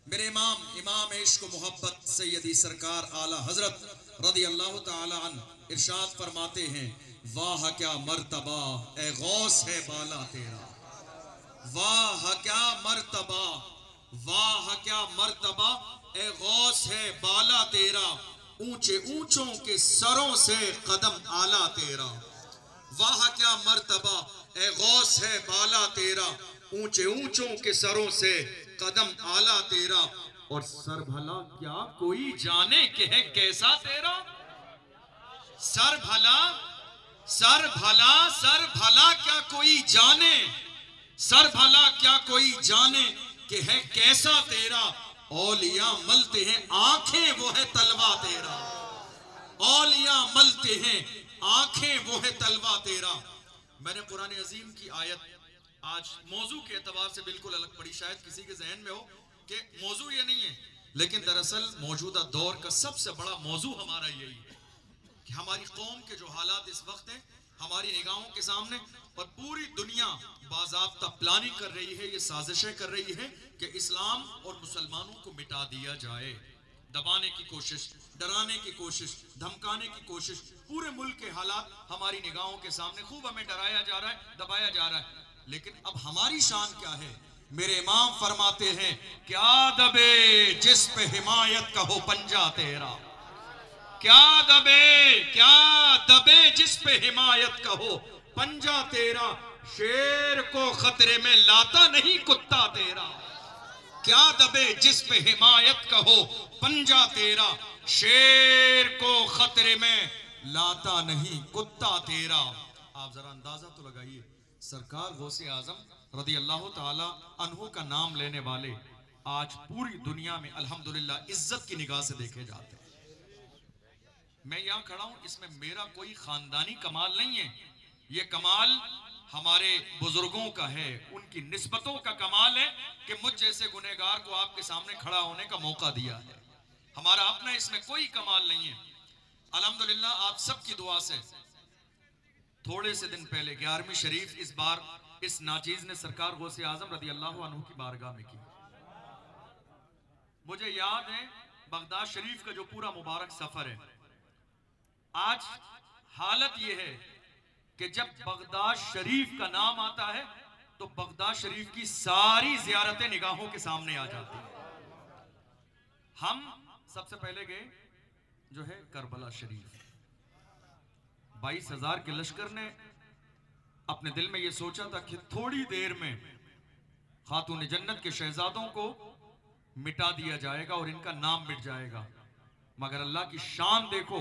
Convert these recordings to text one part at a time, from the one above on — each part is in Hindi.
मेरे इमाम इश्क मोहब्बत सैयदी सरकार आला हजरत रदी अल्लाह ताला अन्हु इरशाद फरमाते हैं, वाह क्या मर्तबा ए गौस है बाला तेरा, वाह क्या मर्तबा, वाह क्या मर्तबा ए गौस है बाला तेरा, ऊंचे ऊंचों के सरों से कदम आला तेरा। वाह क्या मर्तबा ए गौस है बाला तेरा, ऊंचे ऊंचों के सरों से कदम आला तेरा। और सर भला क्या कोई जाने कि है कैसा तेरा, सर भला, सर भला, सर भला क्या कोई जाने, सर भला क्या कोई जाने कि है कैसा तेरा। औलिया मलते हैं आंखें वो है तलवा तेरा, औलिया मलते हैं आंखें वो है तलवा तेरा। मैंने कुरान अजीम की आयत आज मौजू के एतबार से बिल्कुल अलग पड़ी, शायद किसी के जहन में हो कि मौजू ये नहीं है, लेकिन दरअसल मौजूदा दौर का सबसे बड़ा मौजू हमारा यही है कि हमारी कौम के जो हालात इस वक्त हैं हमारी निगाहों के सामने, और पूरी दुनिया बाज़ाब्ता प्लानिंग कर रही है, ये साजिशें कर रही है कि इस्लाम और मुसलमानों को मिटा दिया जाए, दबाने की कोशिश, डराने की कोशिश, धमकाने की कोशिश। पूरे मुल्क के हालात हमारी निगाहों के सामने, खूब हमें डराया जा रहा है, दबाया जा रहा है, लेकिन अब हमारी शान क्या है। मेरे इमाम फरमाते हैं, क्या दबे जिस पे हिमायत का हो पंजा तेरा, क्या दबे, क्या दबे जिस पे हिमायत का हो पंजा तेरा, शेर को खतरे में लाता नहीं कुत्ता तेरा। क्या दबे जिस पे हिमायत का हो पंजा तेरा, शेर को खतरे में लाता नहीं कुत्ता तेरा। आप जरा अंदाजा तो लगाइए, सरकार गौसे आजम रदी अल्लाह ताला अन्हु का नाम लेने वाले आज पूरी दुनिया में अल्हम्दुलिल्लाह इज्जत की निगाह से देखे जाते हैं। मैं यहां खड़ा हूं, इसमें मेरा कोई खानदानी कमाल नहीं है, ये कमाल हमारे बुजुर्गों का है, उनकी निस्बतों का कमाल है कि मुझ जैसे गुनहगार को आपके सामने खड़ा होने का मौका दिया है। हमारा अपना इसमें कोई कमाल नहीं है। अल्हम्दुलिल्लाह आप सबकी दुआ से थोड़े से दिन पहले 11वीं शरीफ इस बार इस नाचीज ने सरकार गौसे आजम रदी अल्लाह अन्हु की बारगाह में की। मुझे याद है बगदाद शरीफ का जो पूरा मुबारक सफर है, आज हालत यह है कि जब बगदाद शरीफ का नाम आता है तो बगदाद शरीफ की सारी जियारतें निगाहों के सामने आ जाती हैं। हम सबसे पहले गए जो है करबला शरीफ। 22,000 के लश्कर ने अपने दिल में यह सोचा था कि थोड़ी देर में खातून जन्नत के शहजादों को मिटा दिया जाएगा और इनका नाम मिट जाएगा, मगर अल्लाह की शान देखो,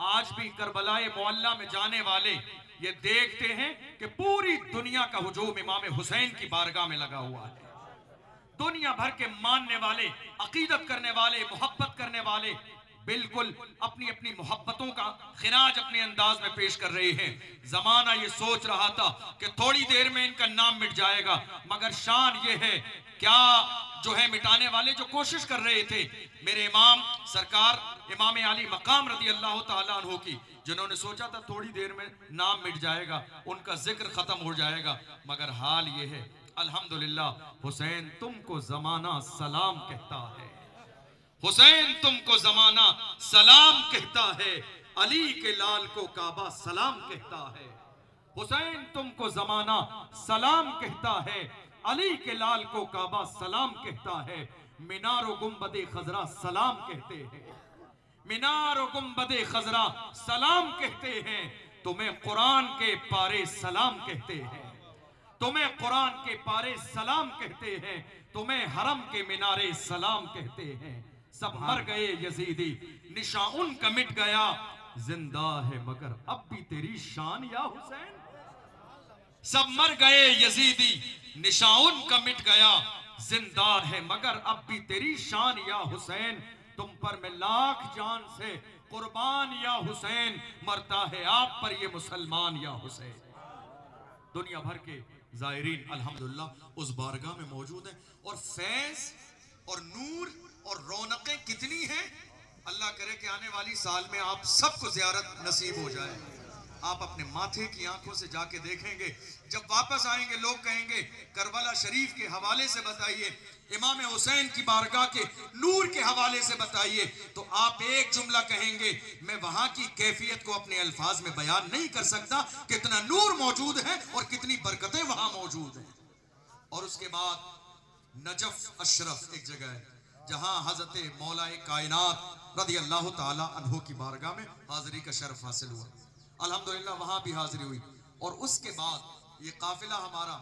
आज भी करबलाए मोहल्ला में जाने वाले ये देखते हैं कि पूरी दुनिया का हुजूम इमाम हुसैन की बारगाह में लगा हुआ है। दुनिया भर के मानने वाले, अकीदत करने वाले, मोहब्बत करने वाले बिल्कुल अपनी अपनी मोहब्बतों का खिराज अपने अंदाज में पेश कर रहे हैं। जमाना ये सोच रहा था कि थोड़ी देर में इनका नाम मिट जाएगा, मगर शान ये है क्या जो है मिटाने वाले जो कोशिश कर रहे थे, मेरे इमाम सरकार इमाम आली मकाम रदी अल्लाह ताला अन्हु की, जिन्होंने सोचा था थोड़ी देर में नाम मिट जाएगा, उनका जिक्र खत्म हो जाएगा, मगर हाल ये है अल्हम्दुलिल्लाह हुसैन तुमको जमाना सलाम कहता है, हुसैन तुमको जमाना सलाम कहता है, अली के लाल को काबा सलाम कहता है। हुसैन तुमको जमाना सलाम कहता है, अली के लाल को काबा सलाम कहता है, मीनारो गुंबदे खजरा सलाम कहते हैं, मीनारो गुंबदे खजरा सलाम कहते हैं, तुम्हें कुरान के पारे सलाम कहते हैं, तुम्हें कुरान के पारे सलाम कहते हैं, तुम्हें हरम के मीनारे सलाम कहते हैं। सब मर गए यजीदी निशा उनका मिट गया, जिंदा है मगर अब भी तेरी शान या हुसैन। सब मर गए यजीदी निशा उनका मिट गया, जिंदा है मगर अब भी तेरी शान या हुसैन। तुम पर मैं लाख जान से कुर्बान या हुसैन, मरता है आप पर ये मुसलमान या हुसैन। दुनिया भर के जायरीन अल्हम्दुलिल्लाह उस बारगाह में मौजूद हैं, और फैज और नूर और रौनकें कितनी हैं। अल्लाह करे कि आने वाली साल में आप सबको ज़ियारत नसीब हो जाए। आप अपने माथे की आंखों से जाके देखेंगे, जब वापस आएंगे लोग कहेंगे करबला शरीफ के हवाले से बताइए, इमाम हुसैन की बारगाह के नूर के हवाले से बताइए, तो आप एक जुमला कहेंगे, मैं वहां की कैफियत को अपने अल्फाज में बयान नहीं कर सकता, कितना नूर मौजूद है और कितनी बरकतें वहां मौजूद हैं। और उसके बाद नजफ अशरफ एक जगह है जहां हजरत मौलाए कायनात रदी अल्लाह ताला अन्हु की बारगाह में हाजिरी का शर्फ हासिल हुआ। अल्हम्दुलिल्लाह वहां भी हाजिरी हुई। और उसके बाद ये काफिला हमारा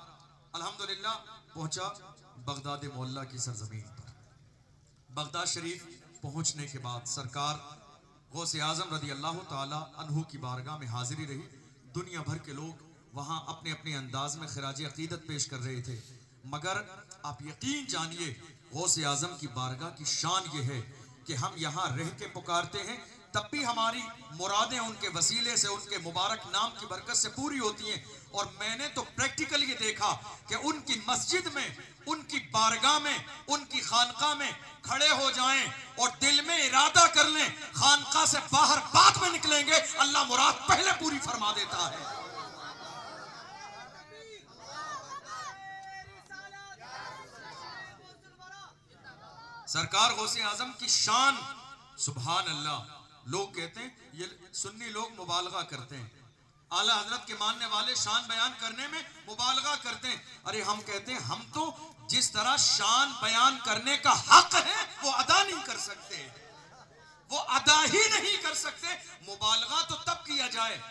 अल्हम्दुलिल्लाह पहुंचा बगदाद मोहल्ला की सरजमीन पर। बगदाद शरीफ पहुंचने के बाद सरकार गौसे आजम रदी अल्लाह ताला अन्हु की बारगाह में हाजिरी रही। दुनिया भर के लोग वहां अपने अपने अंदाज में खिराज अकीदत पेश कर रहे थे, मगर आप यकीन जानिए गौसे आजम की बारगाह की शान ये है कि हम यहाँ रह के पुकारते हैं, तब भी हमारी मुरादें उनके वसीले से, उनके मुबारक नाम की बरकत से पूरी होती हैं। और मैंने तो प्रैक्टिकल ये देखा कि उनकी मस्जिद में, उनकी बारगाह में, उनकी खानका में खड़े हो जाएं और दिल में इरादा कर लें, खानका से बाहर बाद में निकलेंगे, अल्लाह मुराद पहले पूरी फरमा देता है। सरकार गौसे आजम की शान, सुभान अल्लाह। लोग कहते हैं, ये सुन्नी लोग मुबालगा करते हैं, आला हजरत के मानने वाले शान बयान करने में मुबालगा करते हैं। अरे हम कहते हैं, हम तो जिस तरह शान बयान करने का हक है वो अदा नहीं कर सकते, वो अदा ही नहीं कर सकते। मुबालगा तो तब किया जाए,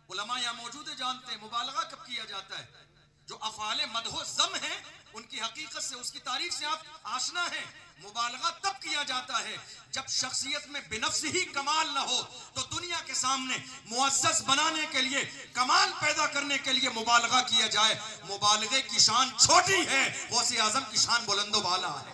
उलमा यहाँ मौजूद है जानते हैं मुबालगा कब किया जाता है, जो अफाले मदहो ज़म है उनकी हकीकत से, उसकी तारीफ से आप आशना है। मुबालगा तब किया जाता है जब शख्सियत में बिनफ्स ही कमाल ना हो, तो दुनिया के सामने मुअज़्ज़ज़ बनाने के लिए, कमाल पैदा करने के लिए मुबालगा किया जाए। मुबालगे की शान छोटी है, गौसे आजम की शान बुलंदो वाला है।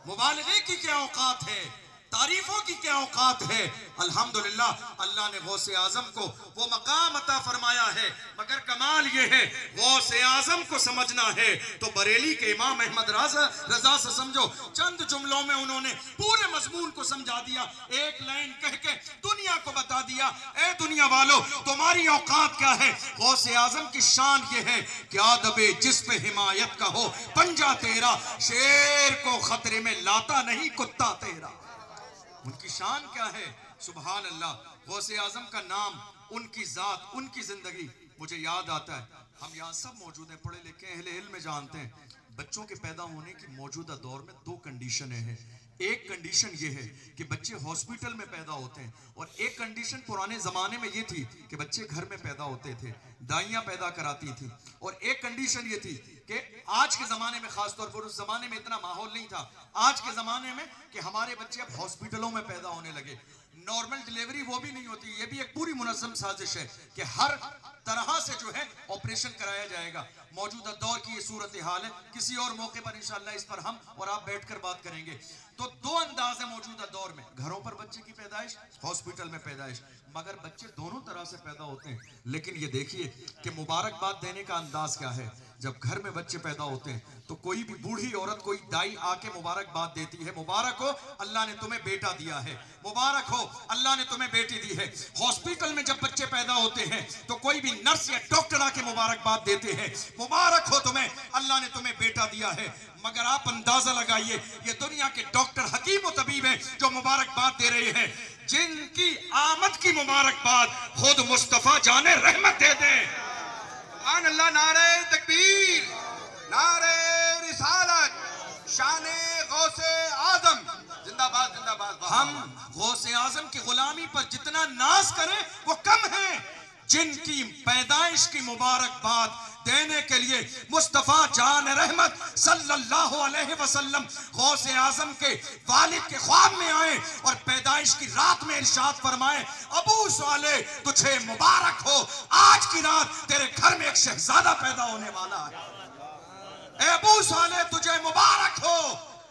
मुबालगे की क्या औकात है, तारीफों की क्या औकात है। अल्हम्दुलिल्लाह अल्लाह ने गौसे आजम को वो मकाम अता फरमाया है, मगर कमाल ये है गौसे आजम को समझना है तो बरेली के इमाम अहमद रजा से समझो। चंद जुमलों में उन्होंने पूरे मजमून को समझा दिया, एक लाइन कह के दुनिया को बता दिया, ए दुनिया वालों तुम्हारी औकात क्या है। गौसे आजम की शान ये है, क्या दबे जिस पे हिमायत का हो पंजा तेरा, शेर को खतरे में लाता नहीं कुत्ता तेरा। उनकी शान क्या है, सुभान अल्लाह। गौसे आजम का नाम, उनकी जात, उनकी जिंदगी मुझे याद आता है। हम यहाँ सब मौजूद हैं, पढ़े लिखे अहले इल्म में जानते हैं, बच्चों के पैदा होने की मौजूदा दौर में दो कंडीशनें हैं। एक कंडीशन ये है कि बच्चे हॉस्पिटल में पैदा होते हैं, और एक कंडीशन पुराने जमाने में ये थी कि बच्चे घर में पैदा होते थे, दाइयाँ पैदा कराती थी। और एक कंडीशन ये थी कि आज के ज़माने में, ख़ासतौर पर उस ज़माने में इतना माहौल नहीं था, आज के ज़माने में कि हमारे बच्चे अब हॉस्पिटलों में पैदा होने लगे। नॉर्मल डिलीवरी वो भी नहीं होती, ये भी एक पूरी मुनज़्ज़म साजिश है कि हर तरह से जो है ऑपरेशन कराया जाएगा। मौजूदा दौर की ये सूरत हाल है, किसी और मौके पर इंशाअल्लाह इस पर हम और आप बैठकर बात करेंगे। तो दो अंदाज है मौजूदा दौर में, घरों पर बच्चे की पैदाइश, हॉस्पिटल में पैदाइश, मगर बच्चे दोनों तरह से पैदा होते हैं। लेकिन ये देखिए कि मुबारकबाद देने का अंदाज क्या है। जब घर में बच्चे पैदा होते हैं तो कोई भी बूढ़ी औरत, कोई दाई आके मुबारकबाद देती है, मुबारक हो अल्लाह ने तुम्हें बेटा दिया है, मुबारक हो अल्लाह ने तुम्हें बेटी दी है। हॉस्पिटल में जब बच्चे पैदा होते हैं तो कोई भी नर्स या डॉक्टर आके मुबारकबाद देते हैं, मुबारक हो तुम्हें अल्लाह ने तुम्हें बेटा दिया है। मगर आप अंदाजा लगाइए, ये दुनिया के डॉक्टर, हकीम और तबीब हैं जो मुबारकबाद दे रहे हैं, जिनकी आमद की मुबारकबाद खुद मुस्तफा जाने रहमत दे दें। अल्लाह, नारे तकबीर, नारे रिसालत, शाने गौसे आजम जिंदाबाद जिंदाबाद। हम गौसे आजम की गुलामी पर जितना नाज करें वो कम है, जिनकी पैदाइश की मुबारकबाद देने के लिए मुस्तफा जान रहमत सल्लल्लाहु अलैहि वसल्लम गौसे आजम के वालिद के ख्वाब में आए और पैदाइश की रात में इरशाद फरमाए, अबू साले तुझे मुबारक हो, आज की रात तेरे घर में एक शहजादा पैदा होने वाला है। अबू साले तुझे मुबारक हो।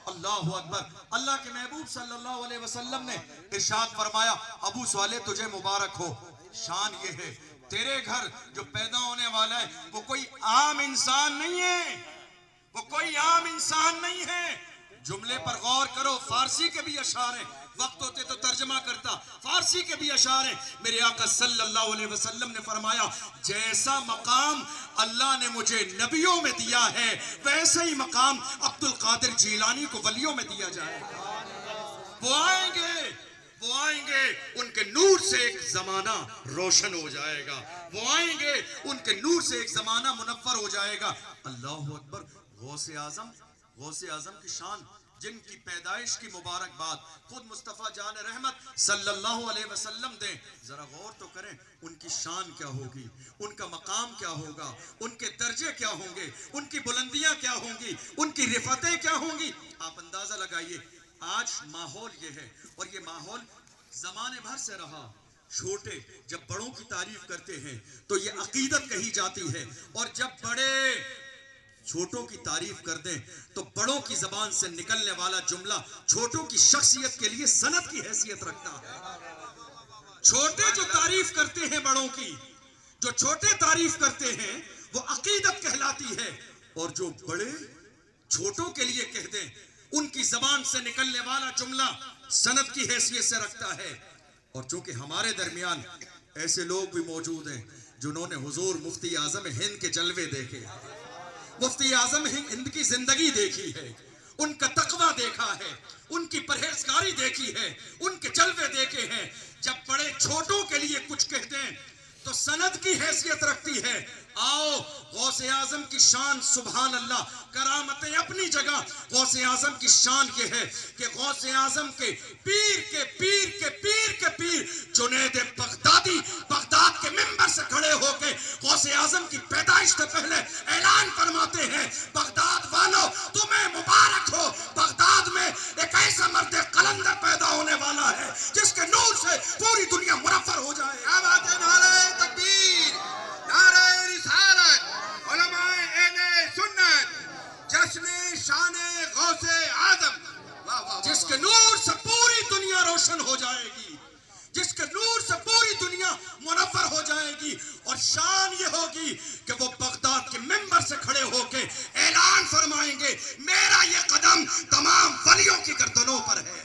अल्लाहु अकबर। अल्लाह के महबूब सल्लल्लाहु अलैहि वसल्लम ने इरशाद फरमाया, अबू साले तुझे मुबारक हो। शान ये है, तेरे घर जो पैदा होने वाला है वो कोई आम इंसान नहीं है, वो कोई आम इंसान नहीं है, जुमले पर गौर करो, फारसी के भी अशार हैं, वक्त होते तो तर्जमा करता, फारसी के भी अशार हैं। मेरे आका सल्लल्लाहु अलैहि वसल्लम ने फरमाया, जैसा मकाम अल्लाह ने मुझे नबियों में दिया है, वैसे ही मकाम अब्दुल कादिर जीलानी को वलियों में दिया जाएगा। वो आएंगे, उनके नूर से एक जमाना रोशन हो जाएगा। वो आएंगे, उनके नूर से एक जमाना मुनव्वर हो जाएगा। अल्लाहु अकबर। गौसे आजम की शान, जिनकी पैदाइश की मुबारकबाद खुद मुस्तफ़ा जान रहमत सल्लल्लाहु अलैहि वसल्लम दें। जरा गौर तो करें, उनकी शान क्या होगी, उनका मकाम क्या होगा, उनके दर्जे क्या होंगे, उनकी बुलंदियां क्या होंगी, उनकी रिफतें क्या होंगी। आप अंदाजा लगाइए। आज माहौल ये है, और ये माहौल जमाने भर से रहा। छोटे जब बड़ों की तारीफ करते हैं तो ये अकीदत कही जाती है, और जब बड़े छोटों की तारीफ कर दें तो बड़ों की जबान से निकलने वाला जुमला छोटों की शख्सियत के लिए सनद की हैसियत रखता है। छोटे जो तारीफ करते हैं बड़ों की, जो छोटे तारीफ करते हैं, वो अकीदत कहलाती है, और जो बड़े छोटों के लिए कह दें, उनकी जबान से निकलने वाला जुमला सनद की हैसियत से रखता है। और चूंकि हमारे दरमियान ऐसे लोग भी मौजूद हैं जिन्होंने हुजूर मुफ्ती आजम हिंद के जलवे देखे, मुफ्ती आजम हिंद की जिंदगी देखी है, उनका तकवा देखा है, उनकी परहेजगारी देखी है, उनके जलवे देखे हैं। जब बड़े छोटों के लिए कुछ कहते हैं तो सनद की हैसियत रखती है। आओ, गौसे आजम की शान सुभान अल्लाह, करामतें अपनी जगह। गौसे आजम की शान ये है कि गौसे आजम के पीर के पीर के पीर के पीर जुनैद बगदादी बगदाद के मिंबर से खड़े होके गौसे आजम की पैदाइश से पहले ऐलान फरमाते हैं, बगदाद वालों तुम्हें मुबारक हो, बगदाद में एक ऐसा मर्द कलंदर पैदा होने वाला है जिसके नूर से पूरी दुनिया मुनव्वर हो जाए। नारे तकबीर, नारे रिसालत, उलमाए अहले सुन्नत, जश्न शान गौसे आजम, जिसके नूर से पूरी दुनिया रोशन हो जाएगी, जिसके नूर से पूरी दुनिया मुनव्वर हो जाएगी। और शान ये होगी कि वो बगदाद के मिंबर से खड़े होके ऐलान फरमाएंगे, मेरा ये कदम तमाम वलियों की गर्दनों पर है।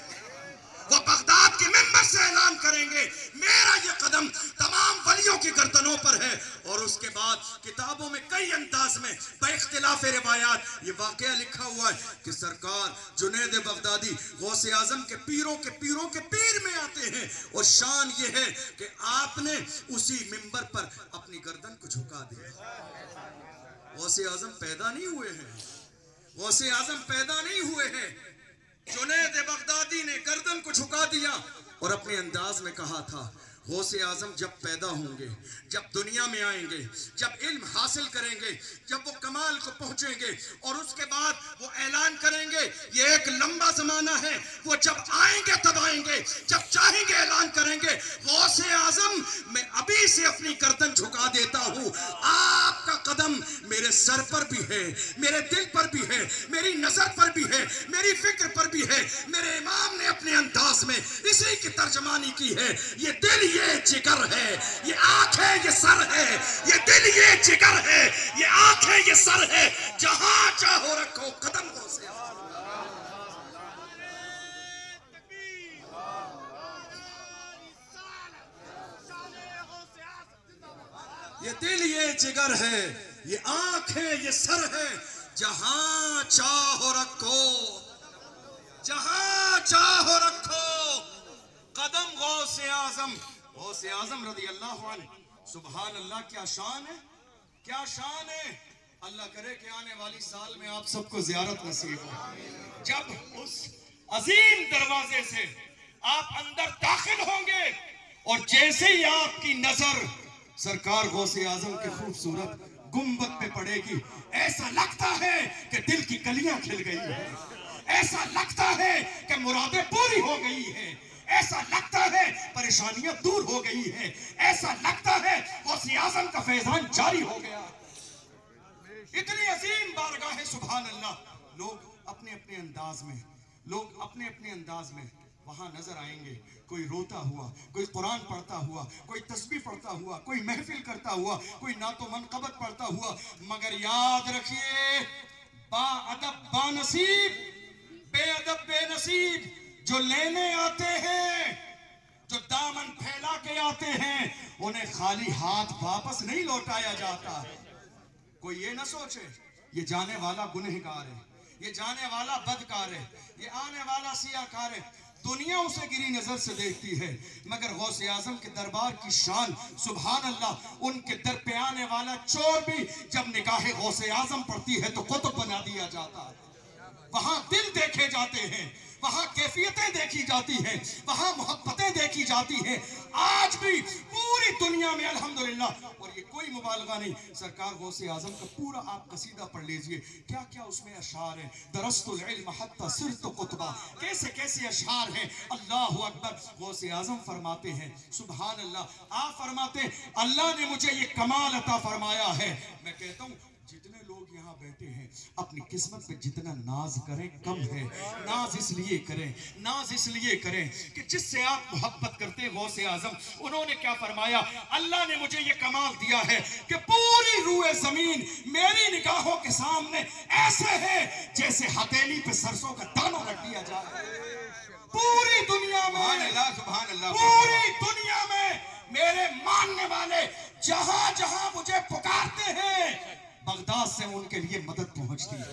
वो बगदाद के मिंबर से ऐलान करेंगे, मेरा ये कदम तमाम वलियों की गर्दनों पर है। और उसके बाद किताबों में कई अंदाज में बइख्तिलाफ रिवायात ये वाकया लिखा हुआ है कि सरकार जुनैद बगदादी गौसे आजम के पीरों के पीर में आते हैं, और शान ये है कि आपने उसी मिंबर पर अपनी गर्दन को झुका दिया। गौसे आजम पैदा नहीं हुए हैं, गौसे आजम पैदा नहीं हुए हैं। जुनैद बगदादी ने गर्दन को झुका दिया और अपने अंदाज में कहा था, गौसे आजम जब पैदा होंगे, जब दुनिया में आएंगे, जब इल्म हासिल करेंगे, जब वो कमाल को पहुंचेंगे, और उसके बाद वो ऐलान करेंगे, ये एक लंबा जमाना है, वो जब आएंगे तब आएंगे, जब चाहेंगे ऐलान करेंगे। गौसे आजम मैं अभी से अपनी गर्दन झुका देता हूँ, आपका कदम मेरे सर पर भी है, मेरे दिल पर भी है, मेरी नजर पर भी है, मेरी फिक्र पर भी है। मेरे इमाम ने अपने अंदाज में इसी की तर्जमानी की है, ये दिल ये जिगर है, ये आंख है, ये सर है, ये दिल ये जिगर है, ये आंख है, ये सर है, जहां चाहो रखो कदम हो से। ये दिल ये जिगर है, ये आंख है, ये सर है, जहां चाहो रखो, जहां चाहो रखो कदम। गौसे आजम, गौसे आजम रज़ी अल्लाह अन्हु, सुभान अल्लाह, क्या शान है, क्या शान है। अल्लाह करे कि आने वाली साल में आप सबको ज़ियारत नसीब हो। जब उस अजीम दरवाजे से आप अंदर दाखिल होंगे और जैसे ही आपकी नजर सरकार गौसे आजम के खूबसूरत गुंबद पे पड़ेगी, ऐसा लगता है कि दिल की कलियां खिल गई है, ऐसा लगता है कि मुरादें पूरी हो गई है, ऐसा लगता है परेशानियां दूर हो गई है, ऐसा लगता है गौसे आजम का फैजान जारी हो गया। इतनी अजीम बारगाह है, सुभान अल्लाह। लोग अपने अपने अंदाज में, लोग अपने अपने अंदाज में वहां नजर आएंगे। कोई रोता हुआ, कोई कुरान पढ़ता हुआ, कोई तस्बीह पढ़ता हुआ, कोई महफिल करता हुआ, कोई नातो मनकबत पढ़ता हुआ। मगर याद रखिए, बाअदब बानसीब नसीब जो लेने आते हैं, जो दामन फैला के आते हैं, उन्हें खाली हाथ वापस नहीं लौटाया जाता है। कोई ये ना सोचे ये जाने वाला गुनहगार है, ये जाने वाला बदकार है, ये आने वाला सियाकार है। दुनिया उसे गिरी नजर से देखती है, मगर गौसे आजम के दरबार की शान सुभान अल्लाह, उनके दर पे आने वाला चोर भी जब निगाहे गौसे आजम पड़ती है तो कुतुब बना दिया जाता है। वहां दिल देखे जाते हैं, वहां कैफियतें देखी जाती हैं, वहां मोहब्बतें देखी जाती हैं। आज भी पूरी दुनिया में अल्हम्दुलिल्लाह, और ये कोई मुबालगा नहीं, सरकार गौसे आजम का पूरा आप कसीदा पढ़ लीजिए, क्या क्या उसमें अशार है। दरस्तुल इल्म हत्ता सिरतु कुतबा, कैसे कैसे अशार हैं। अल्लाह अकबर। गौसे आजम फरमाते हैं सुभान अल्लाह, आप फरमाते हैं अल्लाह ने मुझे ये कमाल अता फरमाया है। मैं कहता हूँ जितने लोग यहाँ बैठे हैं अपनी किस्मत पे जितना नाज करें कम है। नाज इसलिए करें, नाज इसलिए करें कि जिससे आप मोहब्बत करते हैं गौसे आजम, उन्होंने क्या फरमाया, अल्लाह ने मुझे ये कमाल दिया है कि पूरी रूए जमीन मेरी निगाहों के सामने ऐसे है जैसे हथेली पे सरसों का दाना रख दिया जाए। पूरी दुनिया में, सुभान अल्लाह, पूरी दुनिया में मेरे मानने वाले जहां जहां मुझे पुकारते हैं, बगदाद से उनके लिए मदद पहुंचती है,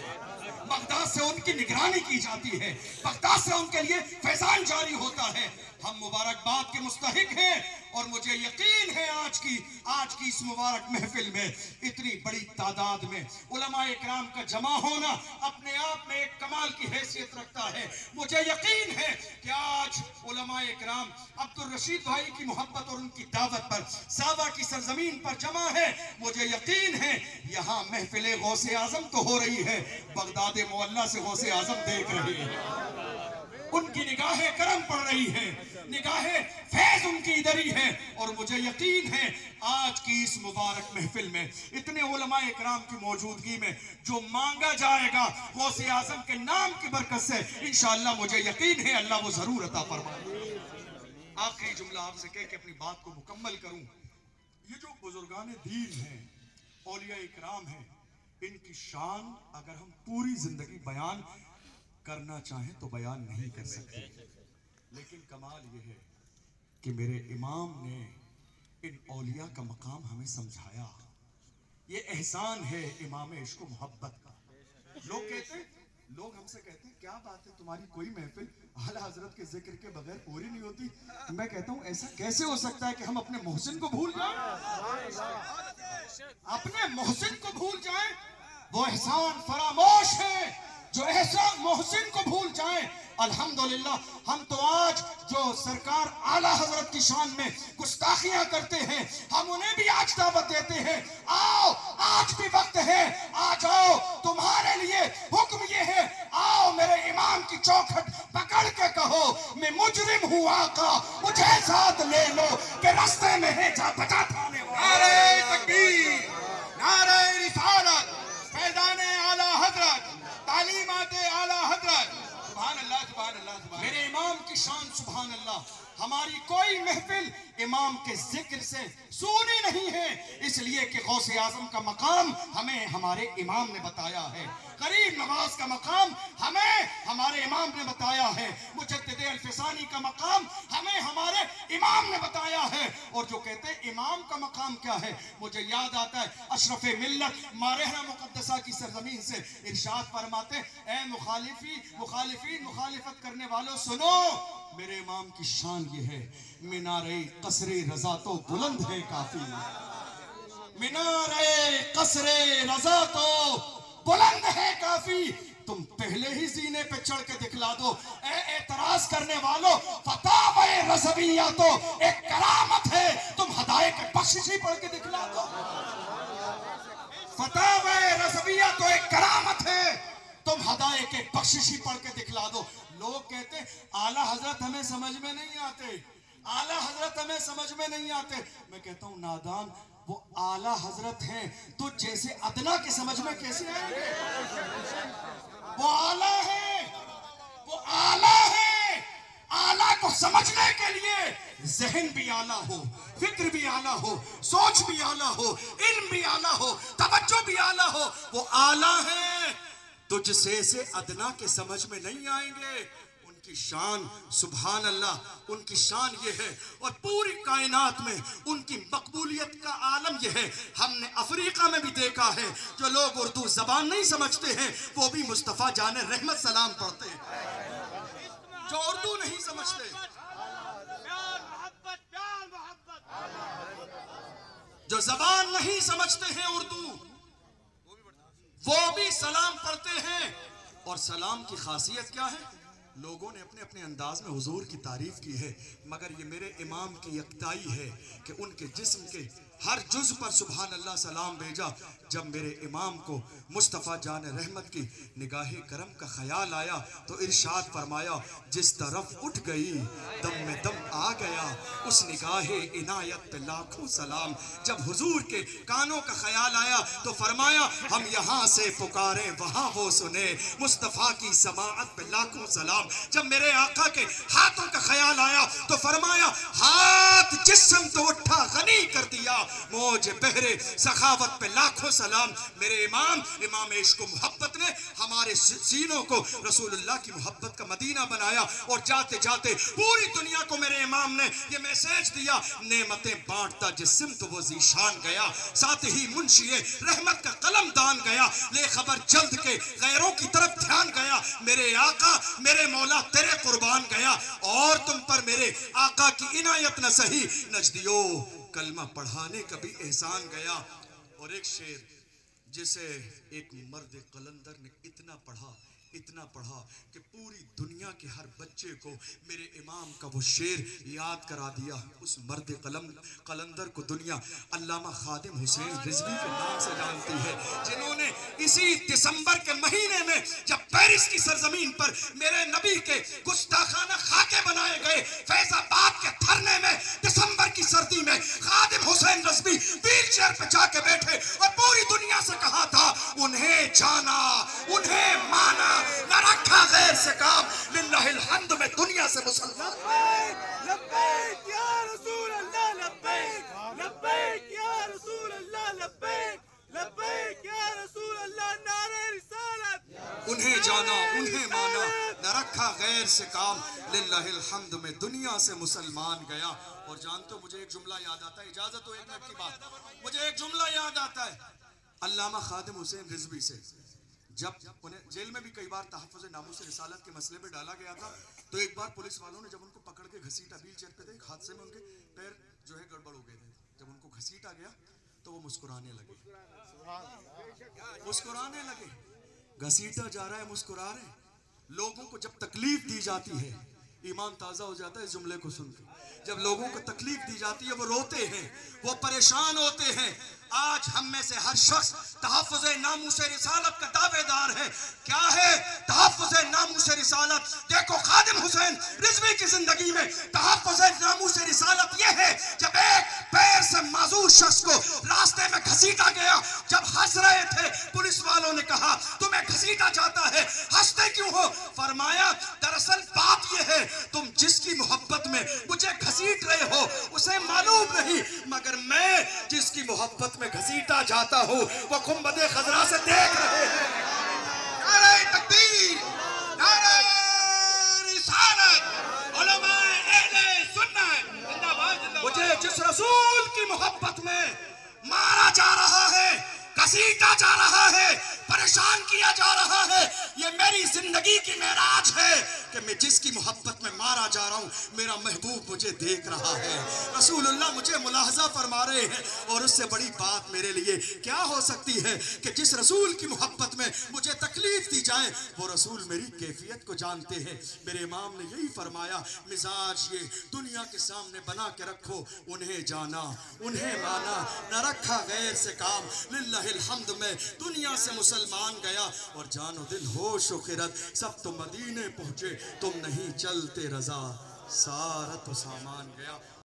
बगदाद से उनकी निगरानी की जाती है, बगदाद से उनके लिए फैजान जारी होता है। हम मुबारकबाद के मुस्तहिक हैं और मुझे यकीन है आज की इस मुबारक महफिल में इतनी बड़ी तादाद में उलमाए इकराम का जमा होना अपने आप में एक कमाल की हैसियत रखता है। मुझे यकीन है कि आज उलमाए इकराम अब्दुल रशीद भाई की मोहब्बत और उनकी दावत पर सावा की सरजमीन पर जमा है। मुझे यकीन है यहाँ महफिल गौसे आजम तो हो रही है, बगदाद मोहल्ला से गौसे आजम देख रहे हैं, उनकी निगाहें करम पड़ रही है, निगाहें फैज उनकी इधर ही है। और मुझे यकीन है आज की इस मुबारक महफिल में इतने उलमाए इकराम की मौजूदगी में जो मांगा जाएगा गौसे आजम के नाम की बरकत से, इंशाअल्लाह मुझे यकीन है अल्लाह वो जरूर अता फरमाएगा। आखिरी जुमला आपसे कह के अपनी बात को मुकम्मल करूं, ये जो बुजुर्गान दीन हैं, औलिया इकराम हैं, इनकी शान अगर हम पूरी जिंदगी बयान करना चाहें तो बयान नहीं कर सकते, लेकिन कमाल ये है कि मेरे इमाम ने इन औलिया का मकाम हमें समझाया। ये एहसान है इमाम इश्क व मोहब्बत का। लोग हमसे कहते हैं क्या बात है तुम्हारी कोई महफिल आला हजरत के जिक्र के बगैर पूरी नहीं होती। मैं कहता हूं ऐसा कैसे हो सकता है कि हम अपने मोहसिन को भूल जाएं, अपने मोहसिन को भूल जाएं। वो एहसान फरामोश है जो एहसान मोहसिन को भूल जाए। अल्हम्दुलिल्लाह हम तो आज जो सरकार आला हजरत की शान में गुस्ताखियां करते हैं, हम उन्हें भी आज दावत देते हैं, आओ आज भी वक्त है, आ जाओ, तुम्हारे लिए हुक्म ये है, आओ मेरे इमाम की चौखट पकड़ के कहो मैं मुजरिम हूँ आका, मुझे साथ ले लो कि रास्ते में है जा बचा थाने वाला। नारे तकबीर, नारे रिसालत, फैज़ाने आला हजरत, तालीमाते आला हजरत, सुभान अल्लाह, सुभान अल्लाह, सुभान। मेरे इमाम की शान सुभान अल्लाह। हमारी कोई महफिल इमाम के जिक्र से सूनी नहीं है, इसलिए कि गौसे आजम का मकाम हमें हमारे इमाम ने बताया है, गरीब नवाज का मकाम हमें हमारे इमाम ने बताया है, मुजद्दिद अल-फिसानी का मकाम हमें हमारे इमाम ने बताया है। और जो कहते हैं इमाम का मकाम क्या है, मुझे याद आता है अशरफ मिल्लत मारहना मुकद्दसा की सरजमीन से इरशाद फरमाते, ए मुखालिफीन मुखालिफत करने वालों सुनो, मेरे इमाम की शान ये है, मीनारे कसरे रजा तो बुलंद है काफी, मीनारे कसरे रजा तो बुलंद है काफी, तुम पहले ही सीने पे चढ़ के दिखला दो। एतराज करने वालों, फतावे रज़विया तो एक करामत है, तुम हदायत बख्शिशी पढ़ के दिखला दो। फतावे रज़विया तो एक करामत है, तुम हदायत के बख्शिशी पढ़ के दिखला दो। लोग कहते आला हजरत हमें समझ में नहीं आते, आला हजरत हमें समझ में नहीं आते। मैं कहता हूँ नादान, वो आला हजरत हैं तो जैसे अदना के समझ में कैसे आएंगे? वो आला है, वो आला है। आला को समझने के लिए जहन भी आला हो, फिक्र भी आला हो, सोच भी आला हो, इल्म भी आला हो, तवज्जो भी आला हो। वो आला है तो जिसे से अदना के समझ में नहीं आएंगे, उनकी शान सुभान अल्लाह, उनकी शान ये है और पूरी कायनात में उनकी मकबूलियत का आलम ये है। हमने अफ्रीका में भी देखा है जो लोग उर्दू जबान नहीं समझते हैं वो भी मुस्तफ़ा जाने रहमत सलाम पढ़ते हैं। जो उर्दू नहीं समझते, जो जबान नहीं समझते हैं उर्दू, वो भी सलाम पढ़ते हैं। और सलाम की खासियत क्या है? लोगों ने अपने अपने अंदाज में हुजूर की तारीफ की है, मगर ये मेरे इमाम की यकताई है कि उनके जिस्म के हर जुज पर सुभान अल्लाह सलाम भेजा। जब मेरे इमाम को मुस्तफ़ा जान रहमत की निगाह करम का ख्याल आया तो इरशाद फरमाया, जिस तरफ उठ गई दम में दम आ गया, उस निगाह इनायत पे लाखों सलाम। जब हुजूर के कानों का ख्याल आया तो फरमाया, हम यहाँ से पुकारे वहाँ वो सुने, मुस्तफ़ा की समाअत पे लाखों सलाम। जब मेरे आका के हाथों का ख्याल आया तो फरमाया, हाथ जिस्म तो उठा गनी कर दिया, मौज बहरे सखावत पे लाखों सलाम। मेरे इमाम इश्क मोहब्बत ने हमारे सीनों को रसूलुल्लाह की मोहब्बत का मदीना बनाया। और जाते जाते पूरी दुनिया को मेरे इमाम ने ये मैसेज दिया, नेमतें बांटता जिस्म तो वो जीशान गया, साथ ही मुंशिए रहमत का कलम दान गया, ले खबर जल्द के गैरों की तरफ ध्यान गया। मेरे आका मेरे मौला तेरे कुर्बान गया, और तुम पर मेरे आका की इनायत न सही, नजदियो कलमा पढ़ाने का भी एहसान गया। और एक शेर जिसे एक मर्द कलंदर ने इतना पढ़ा कि पूरी दुनिया के हर बच्चे को मेरे इमाम का वो शेर याद करा दिया। उस मर्द कलंदर को दुनिया अल्लामा खादिम हुसैन रिजवी के नाम से जानती है, जिन्होंने इसी दिसंबर के महीने में जब पेरिस की सरजमीन पर मेरे नबी के गुस्ताखाना खाके बनाए गए, फैजाबाद के धरने में दिसंबर की सर्दी में खादिम हुसैन रिजवी व्हील चेयर पे जाके बैठे और पूरी दुनिया से कहा था, उन्हें जाना उन्हें माना, न रखा गैर से काम, लिल्लाहिल हम्द में दुनिया से मुसलमान। लब्बैक या रसूल अल्लाह, लब्बैक लब्बैक या रसूल अल्लाह, लब्बैक लब्बैक या रसूल अल्लाह, नारे रिसालत। उन्हें जाना उन्हें माना, न रखा गैर से काम, लिल्लाहिल हम्द में दुनिया से मुसलमान गया। और जानते हो मुझे एक जुमला याद आता है, इजाजत हो एक मिनट की बात, मुझे एक जुमला याद आता है अल्लामा खादिम हुसैन रिजवी से। जब उन्हें जेल में भी कई बार तहफ़्फ़ुज़ नामूस रिसालत के मसले पे डाला गया था, तो एक बार पुलिस वालों ने जब उनको पकड़ के घसीटा, व्हील चेयर पे थे, एक हादसे में उनके पैर जो है गड़बड़ हो गए थे, जब उनको घसीटा गया तो वो मुस्कुराने लगे, घसीटा जा रहा है मुस्कुरा रहे। लोगों को जब तकलीफ दी जाती है ईमान ताज़ा हो जाता है इस जुमले को सुन के। जब लोगों को तकलीफ दी जाती है वो रोते हैं, वो परेशान होते हैं। आज हम में से हर शख्स तहफ़्फ़ुज़ नामूस रिसालत का दावेदार है। क्या है तहफ़्फ़ुज़ नामूस रिसालत? देखो खादिम हुसैन रिजवी की जिंदगी में तहफ़्फ़ुज़ नामूस रिसालत ये है, जब एक पैर से माजूर शख्स को रास्ते में घसीटा गया, जब हंस रहे थे पुलिस वालों ने कहा, तुम्हें घसीटा जाता है, हंसते क्यों हो? फरमाया, दरअसल बात ये है, तुम जिसकी मोहब्बत में मुझे घसीट रहे हो उसे मालूम नहीं, मगर मैं जिसकी मोहब्बत में घसीटा जाता हूं वो गुंबदे खजरा से देख रहे हैं। नारे तकबीर, नारे रिसालत, उलमाए अहले सुन्नत जिंदाबाद। मुझे जिस रसूल की मोहब्बत में मारा जा रहा है, घसीटा जा रहा है, परेशान किया जा रहा है, ये मेरी जिंदगी की मेराज है कि मैं जिसकी मोहब्बत में मारा जा रहा हूं मेरा महबूब मुझे देख रहा है, रसूलुल्लाह मुझे मुलाहजा फरमा रहे हैं। और उससे बड़ी बात मेरे लिए क्या हो सकती है कि जिस रसूल की मोहब्बत में मुझे तकलीफ दी जाए, वो रसूल मेरी कैफियत को जानते हैं। मेरे इमाम ने यही फरमाया, मिजाज ये दुनिया के सामने बना के रखो, उन्हें जाना उन्हें माना, न रखा गैर से काम, लिल्लाहिल हम्द में दुनिया से मुसलमान गया। और जानो दिल होश व खिरत सब तो मदीने पहुंचे, तुम नहीं चलते रजा, सारा तो सामान गया।